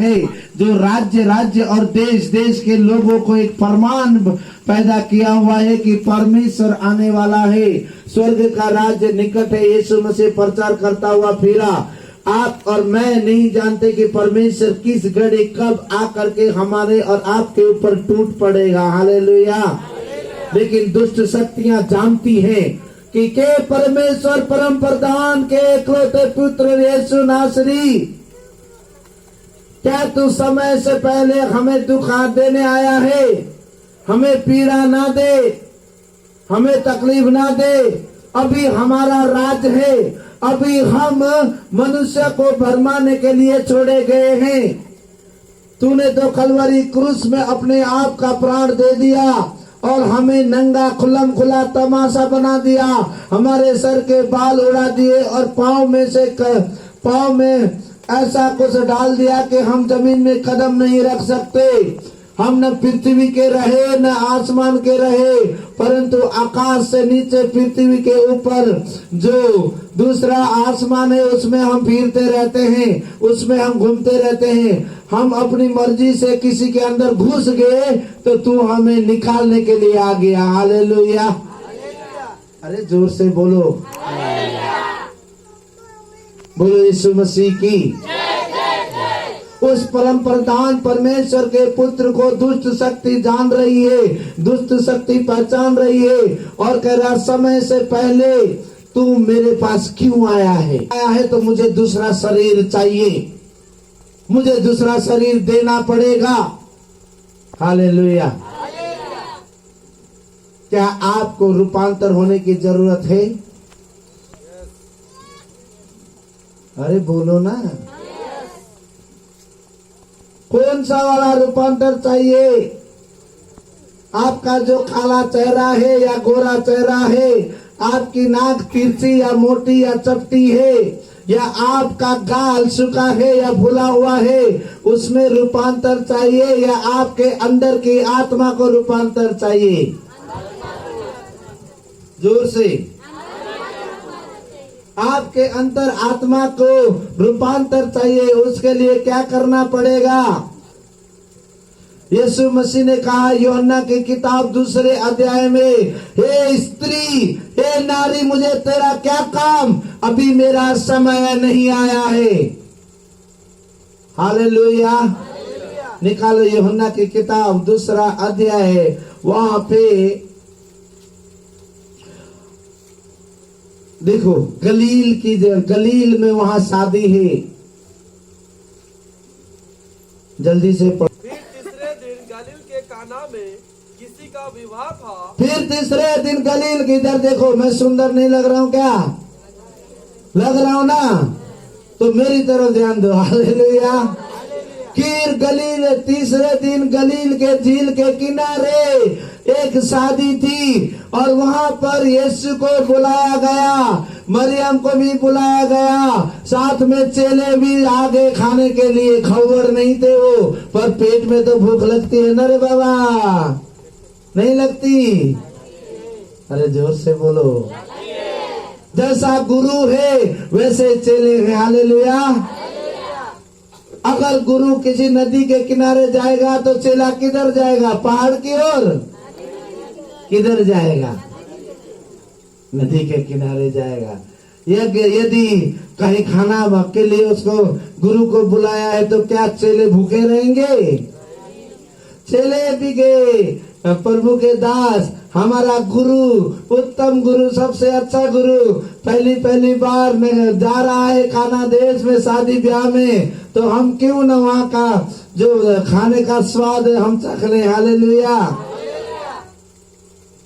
है, जो राज्य राज्य और देश देश के लोगों को एक फरमान पैदा किया हुआ है कि परमेश्वर आने वाला है, स्वर्ग का राज्य निकट है। यीशु मसीह प्रचार करता हुआ फिरा। आप और मैं नहीं जानते कि परमेश्वर किस घड़ी कब आकर के हमारे और आपके ऊपर टूट पड़ेगा। हालेलुया। लेकिन दुष्ट शक्तियां जानती हैं कि के परमेश्वर परम प्रधान के इकलौते पुत्र यीशु नासरी, क्या तू समय से पहले हमें दुख देने आया है? हमें पीड़ा ना दे, हमें तकलीफ ना दे। अभी हमारा राज है, अभी हम मनुष्य को भरमाने के लिए छोड़े गए हैं। तूने तो कलवरी क्रूस में अपने आप का प्राण दे दिया और हमें नंगा खुल्लम खुला तमाशा बना दिया। हमारे सर के बाल उड़ा दिए और पाँव में ऐसा कुछ डाल दिया कि हम जमीन में कदम नहीं रख सकते। हम न पृथ्वी के रहे न आसमान के रहे, परंतु आकाश से नीचे पृथ्वी के ऊपर जो दूसरा आसमान है उसमें हम फिरते रहते हैं, उसमें हम घूमते रहते हैं। हम अपनी मर्जी से किसी के अंदर घुस गए तो तू हमें निकालने के लिए आ गया। हालेलुया। अरे जोर से बोलो, बोलो यीशु मसीह की। उस परम प्रधान परमेश्वर के पुत्र को दुष्ट शक्ति जान रही है, दुष्ट शक्ति पहचान रही है और कह रहा समय से पहले तू मेरे पास क्यों आया है तो मुझे दूसरा शरीर चाहिए, मुझे दूसरा शरीर देना पड़ेगा। हालेलुया। क्या आपको रूपांतर होने की जरूरत है? अरे बोलो ना, कौन सा वाला रूपांतर चाहिए? आपका जो काला चेहरा है या गोरा चेहरा है, आपकी नाक तिरछी या मोटी या चपटी है, या आपका गाल सूखा है या फूला हुआ है, उसमें रूपांतर चाहिए या आपके अंदर की आत्मा को रूपांतर चाहिए? जोर से। आपके अंतर आत्मा को रूपांतर चाहिए, उसके लिए क्या करना पड़ेगा? यीशु मसीह ने कहा यूहन्ना की किताब 2 अध्याय में, हे स्त्री, हे नारी, मुझे तेरा क्या काम, अभी मेरा समय नहीं आया है। हालेलुया। निकालो यूहन्ना की किताब 2 अध्याय है, वहां पे देखो गलील में वहां शादी है। जल्दी से पढ़ो। फिर तीसरे दिन गलील के काना में किसी का विवाह था। फिर तीसरे दिन गलील की, इधर देखो, मैं सुंदर नहीं लग रहा हूँ क्या? लग रहा हूँ ना? तो मेरी तरफ ध्यान दो। हालेलुया। फिर गलील, तीसरे दिन गलील के झील के किनारे एक शादी थी और वहां पर यीशु को बुलाया गया, मरियम को भी बुलाया गया, साथ में चेले भी आ गए खाने के लिए। खबर नहीं थे वो, पर पेट में तो भूख लगती है ना रे बाबा, नहीं लगती? अरे जोर से बोलो। जैसा गुरु है वैसे चेले हैं। हालेलुया। अगर गुरु किसी नदी के किनारे जाएगा तो चेला किधर जाएगा? पहाड़ की ओर। किधर जाएगा? नदी के किनारे जाएगा। यदि कहीं खाना के लिए उसको गुरु को बुलाया है तो क्या चेले भूखे रहेंगे? चेले भी गए। प्रभु के दास, हमारा गुरु, उत्तम गुरु, सबसे अच्छा गुरु पहली बार में जा रहा है काना देश में शादी ब्याह में, तो हम क्यों न वहाँ का जो खाने का स्वाद है हम चख लें। हालेलुया।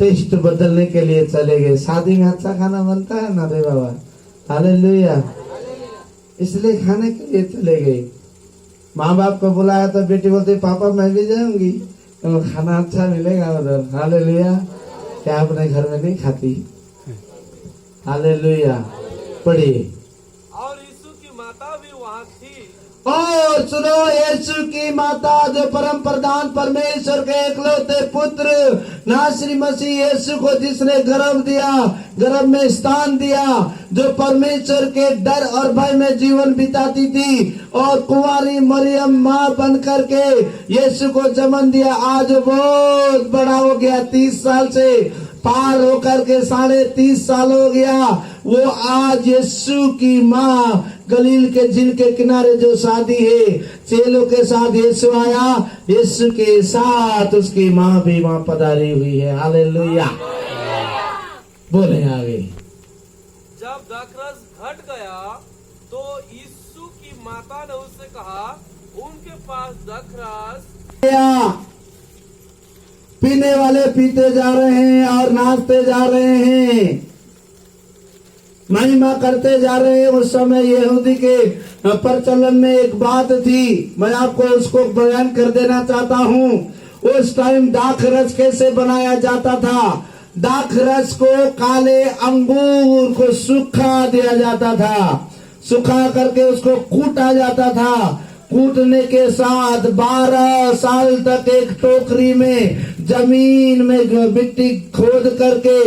टेस्ट बदलने के लिए चले गए। शादी में अच्छा खाना बनता है ना रे बाबा। हालेलुया। इसलिए खाने के लिए चले गए। माँ बाप को बुलाया तो बेटी बोलती पापा मैं भी जाऊंगी, तो खाना अच्छा मिलेगा उधर। हालेलुया। क्या अपने घर में नहीं खाती? हालेलुया। पढ़िए। और यीशु की माता भी वहाँ थी। और सुनो, यीशु की माता जो परम प्रधान परमेश्वर के इकलौते पुत्र नासरी मसीह यीशु को जिसने गर्भ दिया, गर्भ में स्थान दिया, जो परमेश्वर के डर और भय में जीवन बिताती थी और कुंवारी मरियम माँ बन करके यीशु को जन्म दिया, आज बहुत बड़ा हो गया, 30 साल से पार होकर के 30.5 साल हो गया। वो आज यीशु की माँ गलील के झील के किनारे जो शादी है, चेलों के साथ यीशु आया, यीशु के साथ उसकी माँ भी वहां पधारी हुई है। हालेलुया, बोले आगे। जब दाखरस घट गया तो यीशु की माता ने उससे कहा, उनके पास दाखरस। पीने वाले पीते जा रहे हैं और नाचते जा रहे हैं, महिमा करते जा रहे हैं। उस समय यहूदी के प्रचलन में एक बात थी, मैं आपको उसको बयान कर देना चाहता हूँ। उस टाइम दाखरस कैसे बनाया जाता था? दाखरस को काले अंगूर को सूखा दिया जाता था, सुखा करके उसको कूटा जाता था। कूटने के साथ 12 साल तक एक टोकरी में जमीन में मिट्टी खोद करके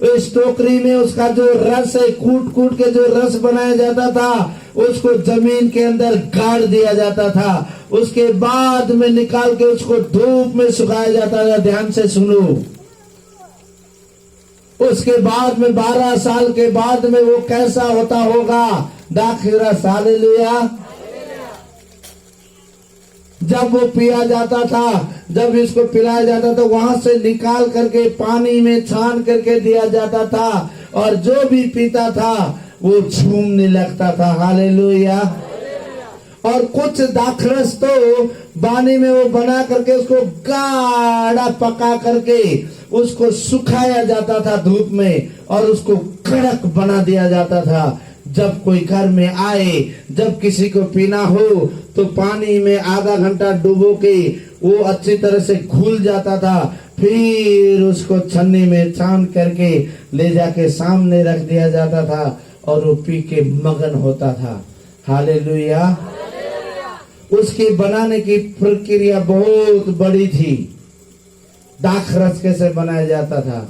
इस टोकरी में उसका जो रस है, कूट कूट के जो रस बनाया जाता था, उसको जमीन के अंदर गाड़ दिया जाता था। उसके बाद में निकाल के उसको धूप में सुखाया जाता था। ध्यान से सुनो। उसके बाद में 12 साल के बाद में वो कैसा होता होगा दाखरस। हालेलुया। जब वो पिया जाता था, जब इसको पिलाया जाता था, वहां से निकाल करके पानी में छान करके दिया जाता था और जो भी पीता था वो झूमने लगता था। हालेलुया। और कुछ दाखरस तो पानी में वो बना करके उसको गाढ़ा पका करके उसको सुखाया जाता था धूप में और उसको कड़क बना दिया जाता था। जब कोई घर में आए, जब किसी को पीना हो तो पानी में आधा घंटा डुबो के वो अच्छी तरह से घुल जाता था, फिर उसको छन्नी में छान करके ले जाके सामने रख दिया जाता था और वो पी के मगन होता था। हालेलुया। उसकी बनाने की प्रक्रिया बहुत बड़ी थी। दाखरस कैसे बनाया जाता था?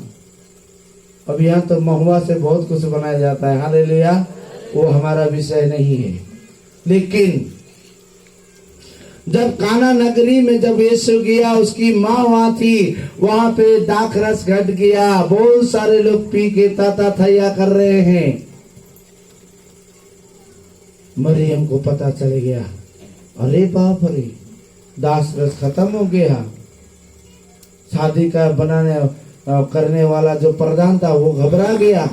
अब यहाँ तो महुआ से बहुत कुछ बनाया जाता है। हालेलुया। वो हमारा विषय नहीं है। लेकिन जब काना नगरी में जब यीशु गया, उसकी माँ वहां थी, वहां पे दाखरस घट गया। बहुत सारे लोग पी के ताता थैया कर रहे हैं। मरियम को पता चल गया, अरे बाप रे, दाखरस खत्म हो गया। शादी का बनाने करने वाला जो प्रधान था वो घबरा गया,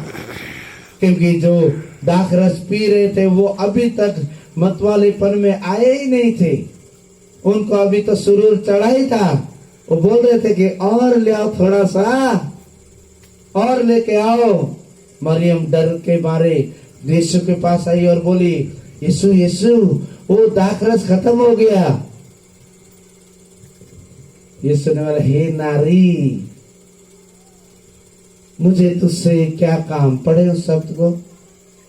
क्योंकि जो दाखरस पी रहे थे वो अभी तक मतवालेपन में आए ही नहीं थे। उनको अभी तो सुरूर चढ़ा ही था। वो बोल रहे थे कि और ले आओ, थोड़ा सा और लेके आओ। मरियम डर के मारे यीशु के पास आई और बोली, यीशु यीशु, वो दाखरस खत्म हो गया। यीशु ने बोला, हे नारी, मुझे तुझसे क्या काम? पढ़े उस शब्द को।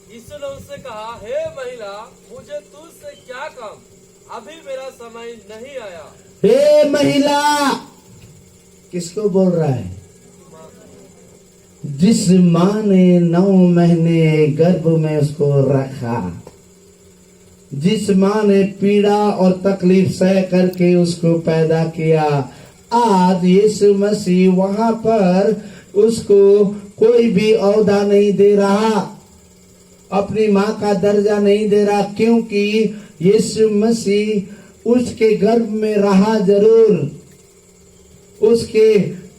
यीशु ने उससे कहा, हे महिला, मुझे तुझसे क्या काम? अभी मेरा समय नहीं आया। हे महिला, किसको बोल रहा है? जिस माँ ने 9 महीने गर्भ में उसको रखा, जिस माँ ने पीड़ा और तकलीफ सह करके उसको पैदा किया, आज यीशु मसीह वहां पर उसको कोई भी औहदा नहीं दे रहा, अपनी माँ का दर्जा नहीं दे रहा, क्योंकि यीशु मसीह उसके गर्भ में रहा जरूर, उसके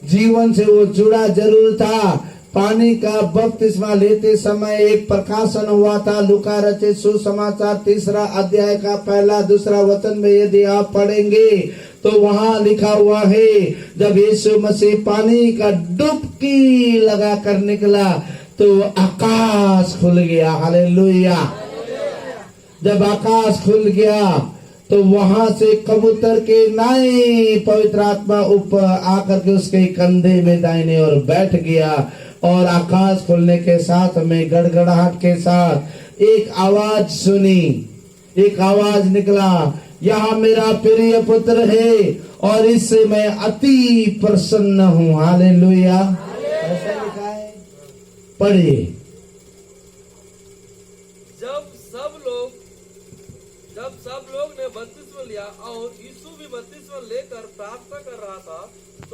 जीवन से वो जुड़ा जरूर था। पानी का बपतिस्मा लेते समय एक प्रकाशन हुआ था। लूका रचित सुसमाचार 3 अध्याय का 1-2 वचन में यदि आप पढ़ेंगे तो वहां लिखा हुआ है, जब यीशु मसीह पानी का डुबकी लगा कर निकला तो आकाश खुल गया। हालेलुया। जब आकाश खुल गया तो वहां से कबूतर के नाई पवित्र आत्मा ऊपर आकर के उसके कंधे में दाहिने ओर बैठ गया और आकाश खुलने के साथ में गड़गड़ाहट के साथ एक आवाज सुनी, एक आवाज निकला यह मेरा प्रिय पुत्र है और इससे मैं अति प्रसन्न हूँ। हालेलुया। ऐसा लिखा है, पढ़िए। जब सब लोग ने बपतिस्मा लिया और यीशु भी बपतिस्मा लेकर प्रार्थना कर रहा था,